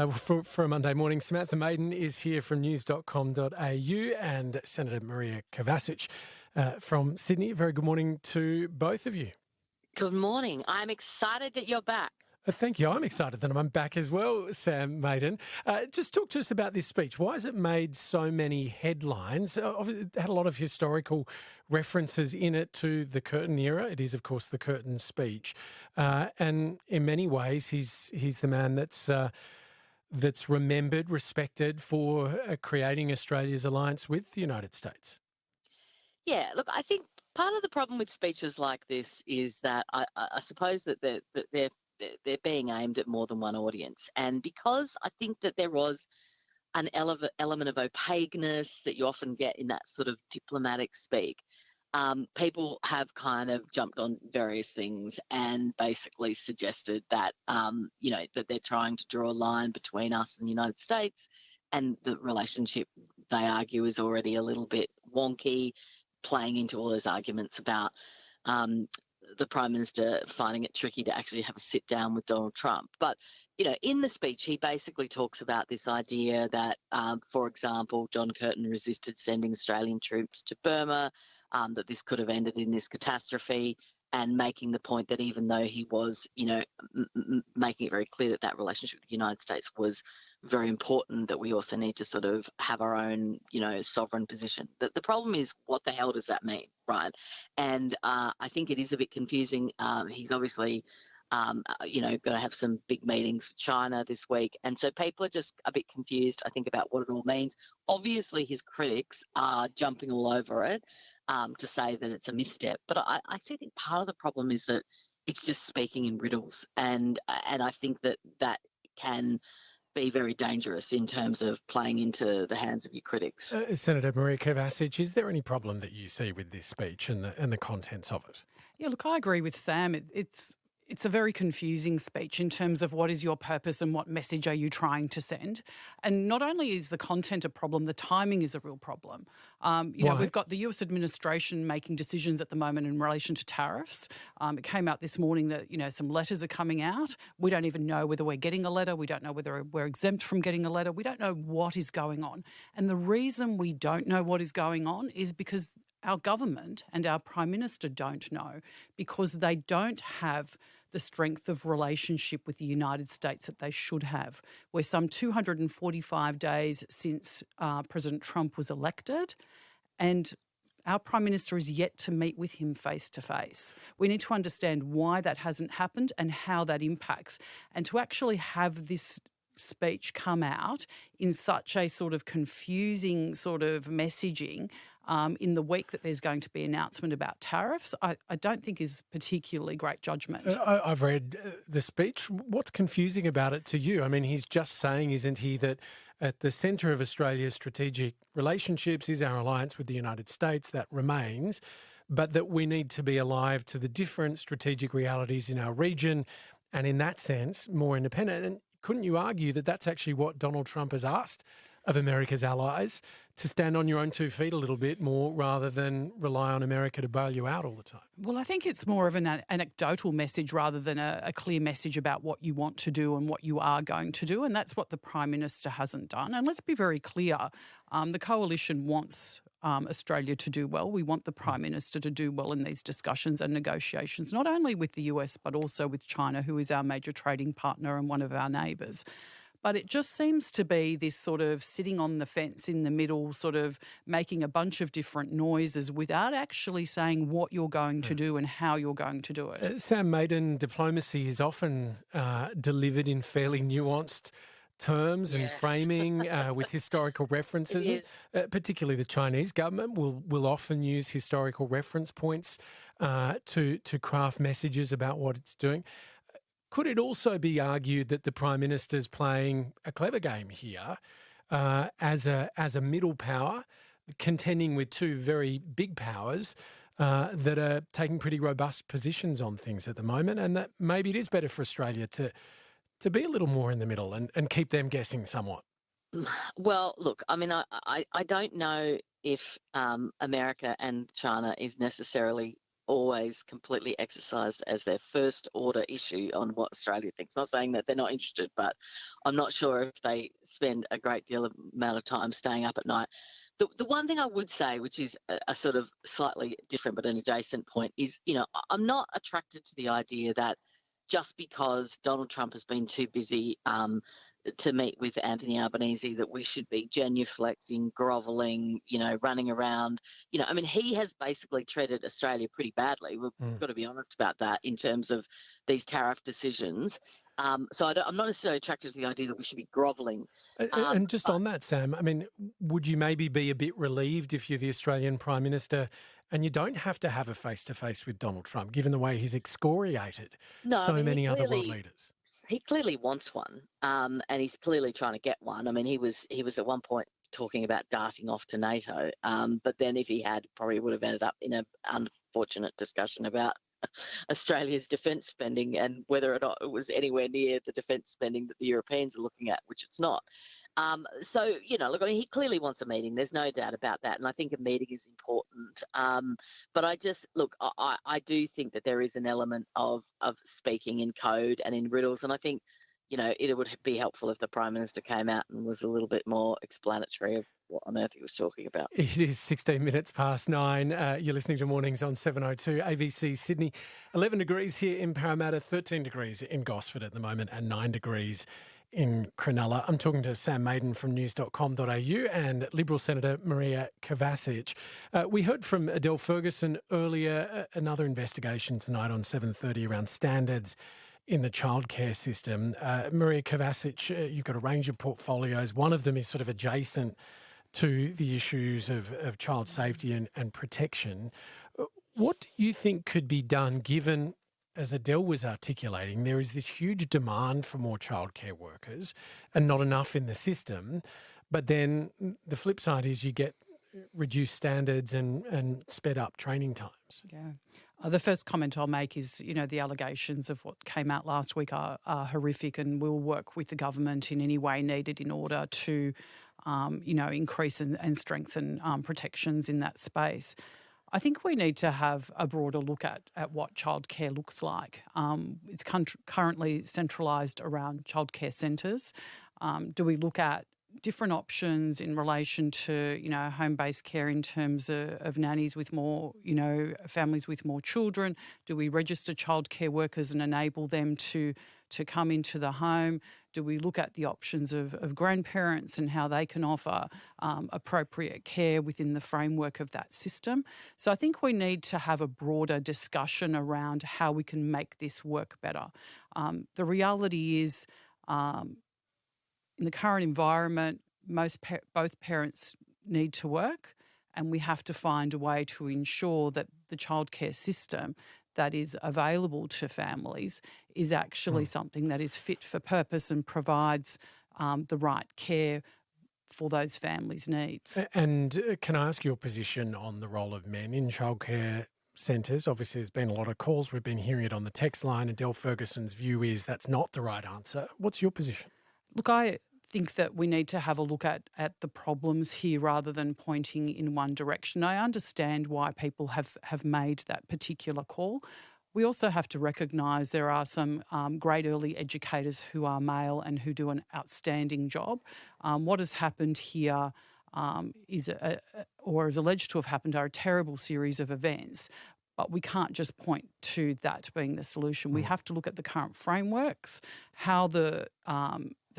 for a Monday morning. Samantha Maiden is here from news.com.au and Senator Maria Kovacic from Sydney. Very good morning to both of you. Good morning. I'm excited that you're back. Thank you. I'm excited that I'm back as well, Sam Maiden. Just talk to us about this speech. Why has it made so many headlines? It had a lot of historical references in it to the Curtin era. It is, of course, the Curtin speech. And in many ways, he's the man that's remembered, respected for creating Australia's alliance with the United States. Yeah, look, I think part of the problem with speeches like this is that I suppose that they're being aimed at more than one audience. And because I think that there was an element of opaqueness that you often get in that sort of diplomatic speak, people have kind of jumped on various things and basically suggested that, that they're trying to draw a line between us and the United States, and the relationship, they argue, is already a little bit wonky, playing into all those arguments about the Prime Minister finding it tricky to actually have a sit down with Donald Trump. But, in the speech, he basically talks about this idea that, for example, John Curtin resisted sending Australian troops to Burma, that this could have ended in this catastrophe, and making the point that even though he was, making it very clear that that relationship with the United States was very important, that we also need to sort of have our own, sovereign position. The problem is, what the hell does that mean, right? And I think it is a bit confusing. He's obviously, going to have some big meetings with China this week. And so people are just a bit confused, I think, about what it all means. Obviously, his critics are jumping all over it to say that it's a misstep. But I actually think part of the problem is that it's just speaking in riddles. And I think that can be very dangerous in terms of playing into the hands of your critics. Senator Maria Kovacic, is there any problem that you see with this speech and the contents of it? Yeah, look, I agree with Sam. It's a very confusing speech in terms of what is your purpose and what message are you trying to send. And not only is the content a problem, the timing is a real problem. We've got the US administration making decisions at the moment in relation to tariffs. It came out this morning that, some letters are coming out. We don't even know whether we're getting a letter. We don't know whether we're exempt from getting a letter. We don't know what is going on. And the reason we don't know what is going on is because our government and our Prime Minister don't know, because they don't have the strength of relationship with the United States that they should have. We're some 245 days since President Trump was elected, and our Prime Minister is yet to meet with him face to face. We need to understand why that hasn't happened and how that impacts. And to actually have this speech come out in such a sort of confusing sort of messaging in the week that there's going to be an announcement about tariffs, I don't think is particularly great judgment. I've read the speech. What's confusing about it to you? I mean, he's just saying, isn't he, that at the centre of Australia's strategic relationships is our alliance with the United States. That remains, but that we need to be alive to the different strategic realities in our region, and in that sense, more independent. And couldn't you argue that that's actually what Donald Trump has asked of America's allies, to stand on your own 2 feet a little bit more rather than rely on America to bail you out all the time? Well, I think it's more of an anecdotal message rather than a clear message about what you want to do and what you are going to do, and that's what the Prime Minister hasn't done. And let's be very clear, the Coalition wants Australia to do well. We want the Prime Minister to do well in these discussions and negotiations, not only with the US but also with China, who is our major trading partner and one of our neighbours. But it just seems to be this sort of sitting on the fence in the middle, sort of making a bunch of different noises without actually saying what you're going to do and how you're going to do it. Sam Maiden, diplomacy is often delivered in fairly nuanced terms and framing with historical references. Particularly the Chinese government will often use historical reference points to craft messages about what it's doing. Could it also be argued that the Prime Minister's playing a clever game here as a middle power, contending with two very big powers that are taking pretty robust positions on things at the moment, and that maybe it is better for Australia to be a little more in the middle and keep them guessing somewhat? Well, look, I mean, I don't know if America and China is necessarily always completely exercised as their first order issue on what Australia thinks. Not saying that they're not interested, but I'm not sure if they spend a great deal of amount of time staying up at night. The one thing I would say, which is a sort of slightly different but an adjacent point, is, I'm not attracted to the idea that just because Donald Trump has been too busy to meet with Anthony Albanese, that we should be genuflecting, grovelling, running around. I mean, he has basically treated Australia pretty badly. We've got to be honest about that in terms of these tariff decisions. So I'm not necessarily attracted to the idea that we should be grovelling. And just on that, Sam, I mean, would you maybe be a bit relieved if you're the Australian Prime Minister and you don't have to have a face-to-face with Donald Trump, given the way he's excoriated many other world leaders? He clearly wants one, and he's clearly trying to get one. I mean, he was at one point talking about darting off to NATO, but then if he had, probably would have ended up in an unfortunate discussion about Australia's defence spending and whether or not it was anywhere near the defence spending that the Europeans are looking at, which it's not. So, look, I mean, he clearly wants a meeting. There's no doubt about that. And I think a meeting is important. But I do think that there is an element of speaking in code and in riddles. And I think, it would be helpful if the Prime Minister came out and was a little bit more explanatory of what on earth he was talking about. It is 16 minutes past 9. You're listening to Mornings on 702 ABC Sydney. 11 degrees here in Parramatta, 13 degrees in Gosford at the moment, and 9 degrees in Cronulla. I'm talking to Sam Maiden from news.com.au and Liberal Senator Maria Kovacic. We heard from Adele Ferguson earlier, another investigation tonight on 7:30 around standards in the childcare system. Maria Kovacic, you've got a range of portfolios. One of them is sort of adjacent to the issues of child safety and protection. What do you think could be done given, as Adele was articulating, there is this huge demand for more childcare workers and not enough in the system, but then the flip side is you get reduced standards and sped up training times? Yeah. The first comment I'll make is, the allegations of what came out last week are horrific, and we'll work with the government in any way needed in order to, increase and strengthen protections in that space. I think we need to have a broader look at what childcare looks like. It's currently centralised around childcare centres. Do we look at different options in relation to, home-based care in terms of nannies with more, families with more children? Do we register childcare workers and enable them to come into the home? Do we look at the options of grandparents and how they can offer appropriate care within the framework of that system? So I think we need to have a broader discussion around how we can make this work better. The reality is, in the current environment, both parents need to work, and we have to find a way to ensure that the childcare system that is available to families is actually something that is fit for purpose and provides the right care for those families' needs. And can I ask your position on the role of men in childcare centres? Obviously, there's been a lot of calls. We've been hearing it on the text line. Adele Ferguson's view is that's not the right answer. What's your position? Look, I think that we need to have a look at the problems here rather than pointing in one direction. I understand why people have made that particular call. We also have to recognise there are some great early educators who are male and who do an outstanding job. What has happened here is alleged to have happened are a terrible series of events. But we can't just point to that being the solution. We have to look at the current frameworks, how the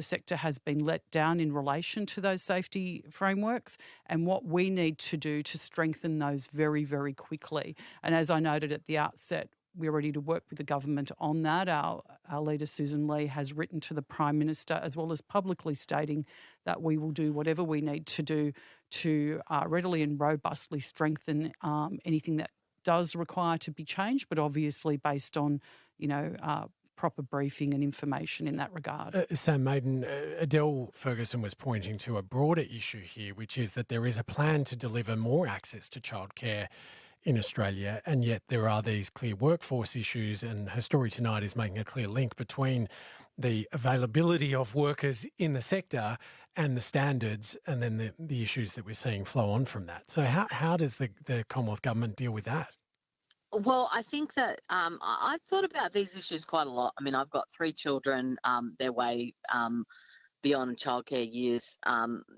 sector has been let down in relation to those safety frameworks, and what we need to do to strengthen those very, very quickly. And as I noted at the outset, we're ready to work with the government on that. Our leader, Susan Lee, has written to the Prime Minister as well as publicly stating that we will do whatever we need to do to readily and robustly strengthen anything that does require to be changed, but obviously based on, proper briefing and information in that regard. Sam Maiden, Adele Ferguson was pointing to a broader issue here, which is that there is a plan to deliver more access to childcare in Australia, and yet there are these clear workforce issues, and her story tonight is making a clear link between the availability of workers in the sector and the standards, and then the issues that we're seeing flow on from that. So how does the Commonwealth Government deal with that? Well, I think that I've thought about these issues quite a lot. I mean, I've got three children. They're way beyond childcare years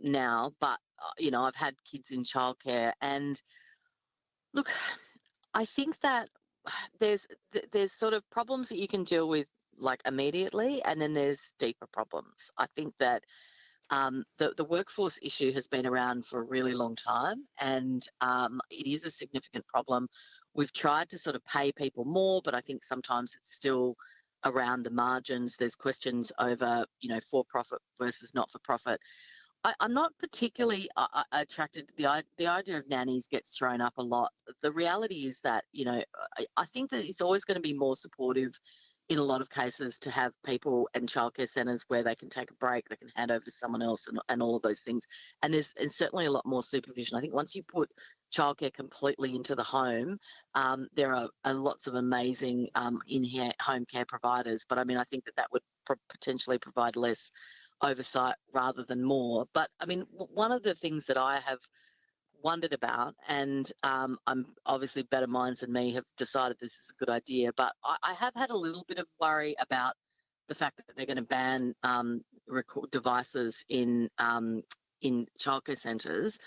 now, but I've had kids in childcare, and look, I think that there's there's sort of problems that you can deal with like immediately, and then there's deeper problems. I think that the workforce issue has been around for a really long time, and it is a significant problem. We've tried to sort of pay people more, but I think sometimes it's still around the margins. There's questions over, for profit versus not for profit. I'm not particularly attracted. The idea of nannies gets thrown up a lot. The reality is that I think that it's always going to be more supportive in a lot of cases to have people and childcare centres where they can take a break, they can hand over to someone else, and all of those things. And there's certainly a lot more supervision. I think once you put childcare completely into the home, there are lots of amazing in-here home care providers. But I mean, I think that would potentially provide less oversight rather than more. But I mean, one of the things that I have wondered about, and I'm obviously better minds than me have decided this is a good idea, but I have had a little bit of worry about the fact that they're going to ban record devices in childcare centres.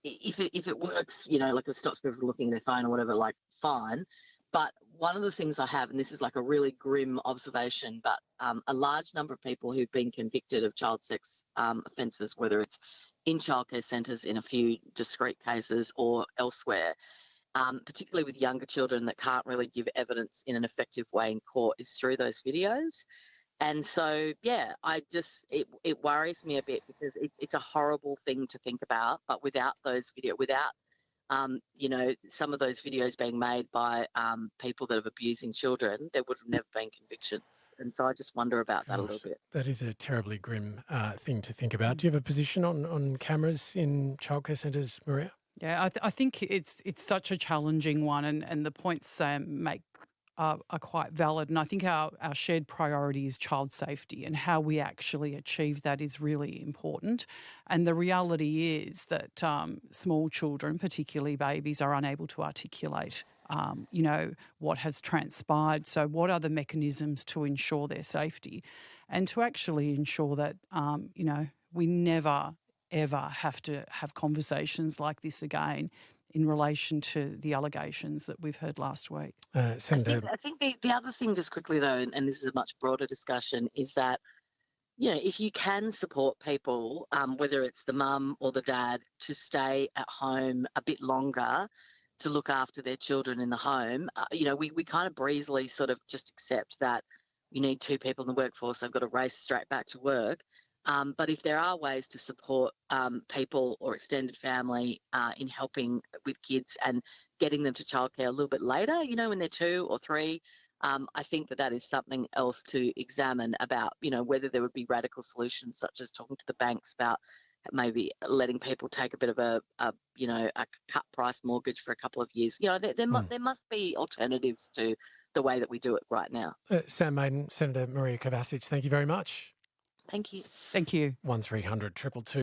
If it works, like it stops people from looking at their phone or whatever, like fine. But one of the things I have, and this is like a really grim observation, but a large number of people who've been convicted of child sex offences, whether it's in childcare centres in a few discrete cases or elsewhere, particularly with younger children that can't really give evidence in an effective way in court, is through those videos. And so, yeah, it worries me a bit because it's a horrible thing to think about, but without some of those videos being made by people that are abusing children, there would have never been convictions. And so I just wonder about that a little bit. That is a terribly grim thing to think about. Do you have a position on cameras in childcare centres, Maria? Yeah, I think it's such a challenging one, and the points Sam make are quite valid. And I think our shared priority is child safety, and how we actually achieve that is really important. And the reality is that small children, particularly babies, are unable to articulate what has transpired. So what are the mechanisms to ensure their safety and to actually ensure that, we never, ever have to have conversations like this again in relation to the allegations that we've heard last week. I think the other thing, just quickly though, and this is a much broader discussion, is that if you can support people, whether it's the mum or the dad, to stay at home a bit longer to look after their children in the home, we kind of breezily sort of just accept that you need two people in the workforce, they've got to race straight back to work. But if there are ways to support people or extended family in helping with kids and getting them to childcare a little bit later, when they're 2 or 3, I think that is something else to examine about, whether there would be radical solutions such as talking to the banks about maybe letting people take a bit of a cut price mortgage for a couple of years. There must be alternatives to the way that we do it right now. Sam Maiden, Senator Maria Kovacic, thank you very much. Thank you. Thank you. 1300 222.